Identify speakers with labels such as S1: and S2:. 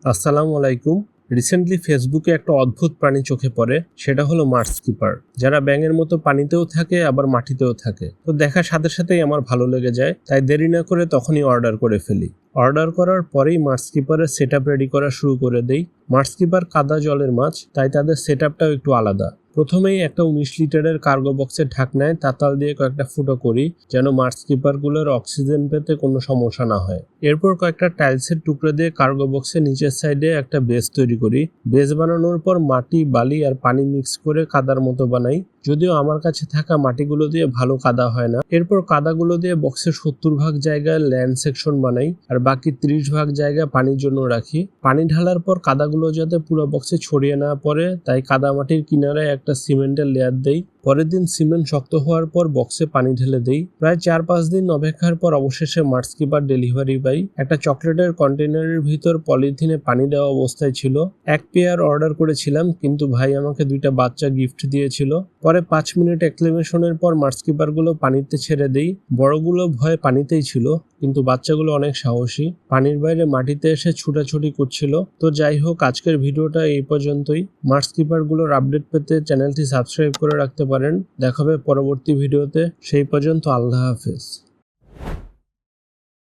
S1: আসসালামু আলাইকুম। রিসেন্টলি ফেসবুকে একটা অদ্ভুত প্রাণী চোখে পড়ে, সেটা হলো মার্স কিপার, যারা ব্যাঙের মতো পানিতেও থাকে আবার মাটিতেও থাকে। তো দেখার সাথে সাথেই আমার ভালো লেগে যায়, তাই দেরি না করে তখনই অর্ডার করে ফেলি। অর্ডার করার পরেই মার্স কিপারের সেট আপ রেডি করা শুরু করে দেই। মার্স কিপার কাদা জলের মাছ, তাই তাদের সেট আপটাও একটু আলাদা। প্রথমেই একটা 19 লিটারের কার্গো বক্সের ঢাকনায় তাতাল দিয়ে কয়েকটা ফুটো করি, যেন মার্স কিপারগুলোর অক্সিজেন পেতে কোনো সমস্যা না হয়। এরপর কয়েকটা টাইলসের টুকরো দিয়ে কার্গো বক্সের নিচের সাইডে একটা বেস তৈরি করি। বেস বানানোর পর মাটি, বালি আর পানি মিক্স করে কাদার মতো বানাই, যদিও আমার কাছে থাকা মাটিগুলো দিয়ে ভালো কাদা হয় না। এরপর কাদাগুলো দিয়ে বক্সের 70% জায়গায় ল্যান্ড সেকশন বানাই আর বাকি 30% জায়গা পানির জন্য রাখি। পানি ঢালার পর কাদাগুলো যাতে পুরো বক্সে ছড়িয়ে না পড়ে, তাই কাদা মাটির কিনারে একটা সিমেন্টের লেয়ার দেই। পরের দিন সিমেন্ট শক্ত হওয়ার পর বক্সে পানি ঢেলে দেই। প্রায় 4-5 দিন অপেক্ষার পর অবশেষে মার্স কিপার ডেলিভারি পাই। একটা চকলেটের কন্টেনারের ভিতর পলিথিনে পানি দেওয়া অবস্থায় ছিল। এক পেয়ার অর্ডার করেছিলাম, কিন্তু ভাই আমাকে 2টা বাচ্চা গিফট দিয়েছিল। পরে 5 মিনিট এক্সক্লেমেশনের পর মার্স কিপারগুলো পানিতে ছেড়ে দেই। বড়গুলো ভয়ে পানিতেই ছিল, কিন্তু বাচ্চাগুলো অনেক সাহসী, পানির বাইরে মাটিতে এসে ছুটাছুটি করছিল। তো যাই হোক, আজকের ভিডিওটা এই পর্যন্তই। মার্স কিপারগুলোর আপডেট পেতে চ্যানেলটি সাবস্ক্রাইব করে রাখতে পারেন। দেখা হবে পরবর্তী ভিডিওতে। সেই পর্যন্ত আল্লাহ হাফেজ।